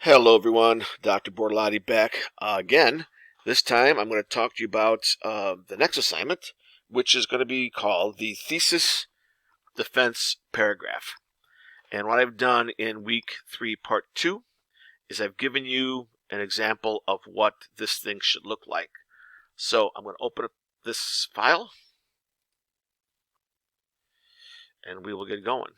Hello everyone, Dr. Bortolotti back again. This time I'm going to talk to you about the next assignment, which is going to be called the Thesis Defense Paragraph. And what I've done in week 3, part 2, is I've given you an example of what this thing should look like. So I'm going to open up this file, and we will get going.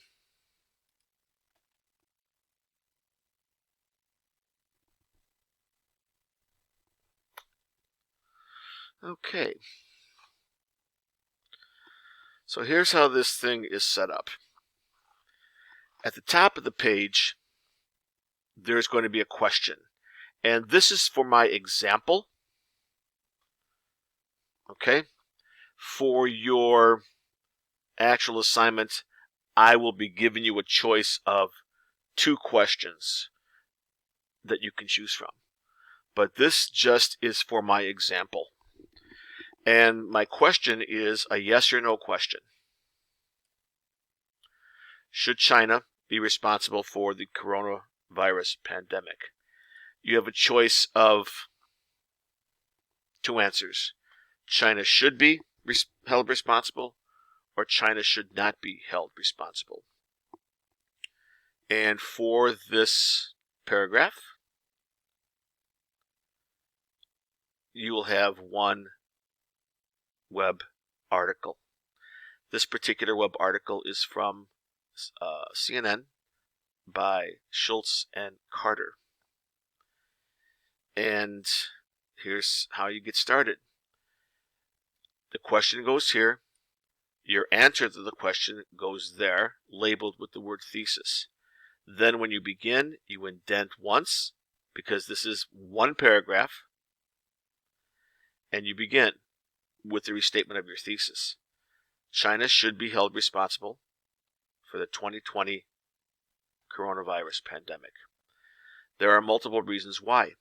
Okay. So here's how this thing is set up. At the top of the page, there's going to be a question. And this is for my example. Okay? For your actual assignment, I will be giving you a choice of 2 questions that you can choose from. But this just is for my example. And my question is a yes or no question. Should China be responsible for the coronavirus pandemic? You have a choice of 2 answers. China should be held responsible, or China should not be held responsible. And for this paragraph, you will have 1 web article. This particular web article is from CNN by Schultz and Carter. And here's how you get started. The question goes here. Your answer to the question goes there, labeled with the word thesis. Then when you begin, you indent once, because this is 1 paragraph, and you begin with the restatement of your thesis. China should be held responsible for the 2020 coronavirus pandemic. There are multiple reasons why.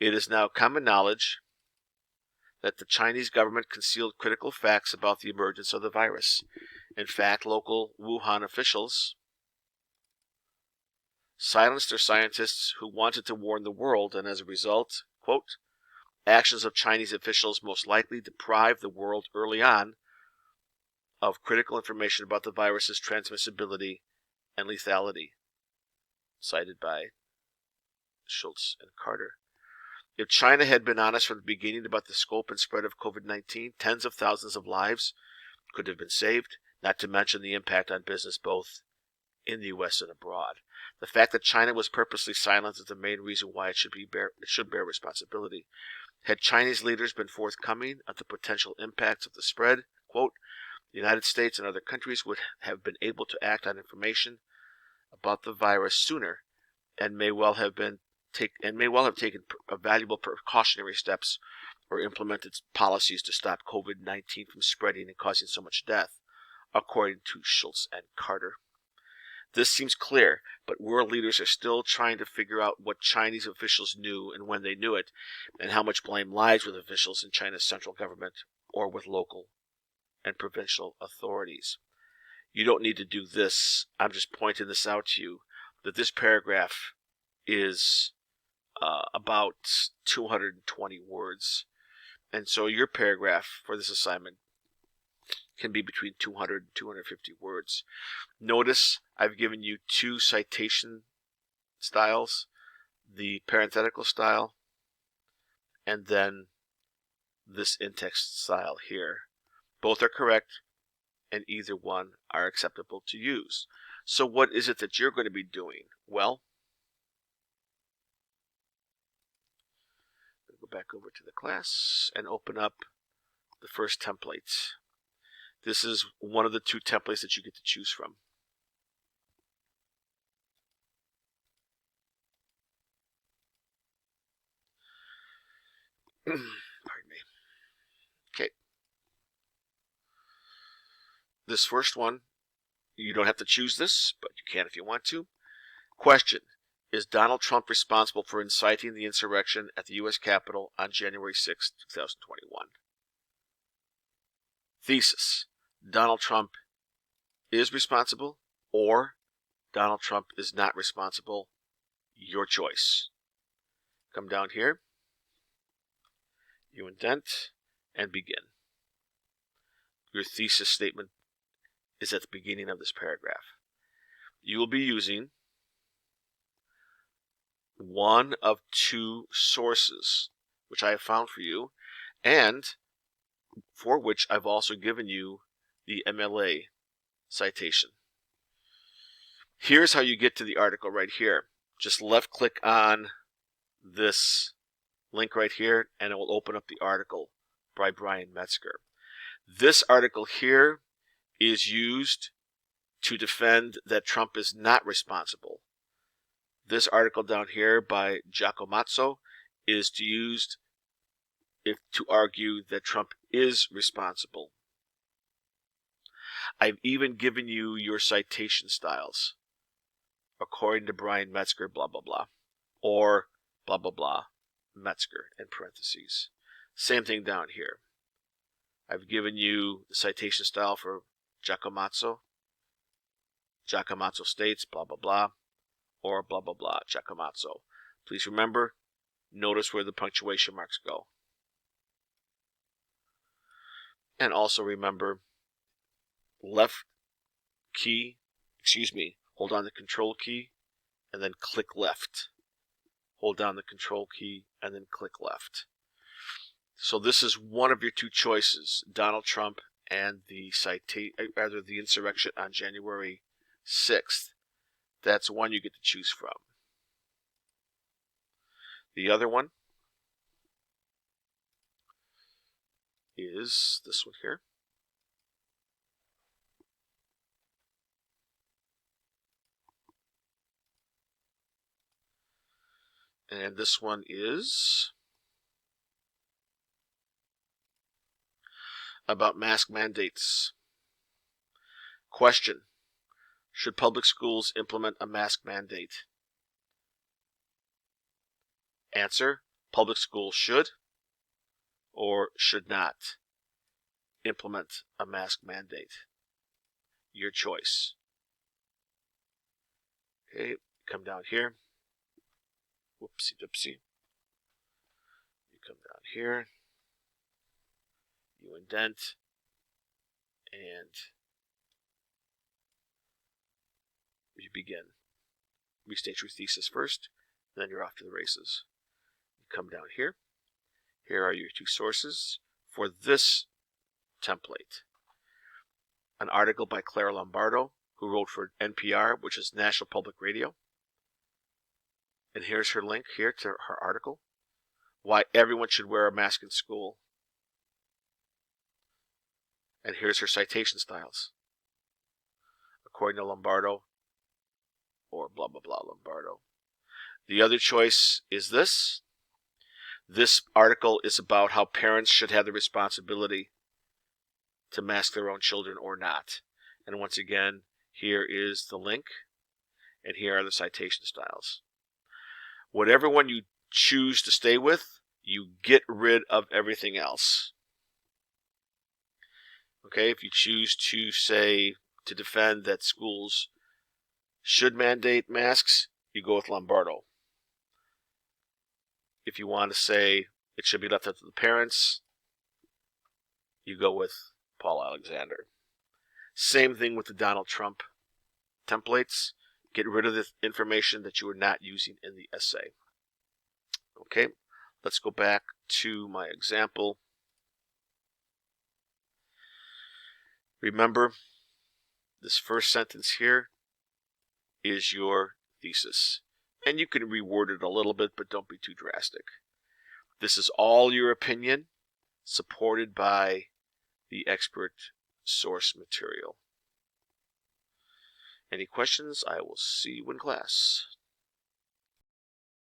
It is now common knowledge that the Chinese government concealed critical facts about the emergence of the virus. In fact, local Wuhan officials silenced their scientists who wanted to warn the world, and as a result, quote, actions of Chinese officials most likely deprived the world early on of critical information about the virus's transmissibility and lethality, cited by Schultz and Carter. If China had been honest from the beginning about the scope and spread of COVID-19, tens of thousands of lives could have been saved, not to mention the impact on business both in the U.S. and abroad. The fact that China was purposely silent is the main reason why it should bear responsibility. Had Chinese leaders been forthcoming of the potential impacts of the spread, quote, the United States and other countries would have been able to act on information about the virus sooner and may well have taken valuable precautionary steps or implemented policies to stop COVID-19 from spreading and causing so much death, according to Schultz and Carter. This seems clear, but world leaders are still trying to figure out what Chinese officials knew and when they knew it, and how much blame lies with officials in China's central government or with local and provincial authorities. You don't need to do this. I'm just pointing this out to you, that this paragraph is about 220 words. And so your paragraph for this assignment can be between 200 and 250 words. Notice I've given you 2 citation styles, the parenthetical style and then this in-text style here. Both are correct and either one are acceptable to use. So what is it that you're going to be doing? Well, go back over to the class and open up the first template. This is one of the 2 templates that you get to choose from. Pardon me. Okay. This first one, you don't have to choose this, but you can if you want to. Question: is Donald Trump responsible for inciting the insurrection at the U.S. Capitol on January 6, 2021? Thesis: Donald Trump is responsible, or Donald Trump is not responsible, Your choice. Come down here, you indent, and begin. Your thesis statement is at the beginning of this paragraph. You will be using one of two sources, which I have found for you, and for which I've also given you the MLA citation. Here's how you get to the article right here. Just left click on this link right here and it will open up the article by Brian Metzger. This article here is used to defend that Trump is not responsible. This article down here by Giacomazzo is used to argue that Trump is responsible. I've even given you your citation styles. According to Brian Metzger, blah, blah, blah. Or blah, blah, blah, Metzger in parentheses. Same thing down here. I've given you the citation style for Giacomazzo. Giacomazzo states, blah, blah, blah. Or blah, blah, blah, Giacomazzo. Please remember, notice where the punctuation marks go. And also remember, hold on the control key and then click left. Hold down the control key and then click left. So this is one of your two choices, Donald Trump and the insurrection on January 6th. That's one you get to choose from. The other one is this one here. And this one is about mask mandates. Question: should public schools implement a mask mandate? Answer: public schools should or should not implement a mask mandate. Your choice. Okay, come down here. Whoopsie doopsie. You come down here. You indent. And you begin. Restate your thesis first, then you're off to the races. You come down here. Here are your two sources for this template. An article by Claire Lombardo, who wrote for NPR, which is National Public Radio. And here's her link here to her article. Why everyone should wear a mask in school. And here's her citation styles. According to Lombardo, or blah, blah, blah, Lombardo. The other choice is this. This article is about how parents should have the responsibility to mask their own children or not. And once again, here is the link, and here are the citation styles. Whatever one you choose to stay with, you get rid of everything else. Okay, if you choose to say, to defend that schools should mandate masks, you go with Lombardo. If you want to say it should be left up to the parents, you go with Paul Alexander. Same thing with the Donald Trump templates. Get rid of the information that you are not using in the essay. Okay, let's go back to my example. Remember, this first sentence here is your thesis. And you can reword it a little bit, but don't be too drastic. This is all your opinion, supported by the expert source material. Any questions? I will see you in class.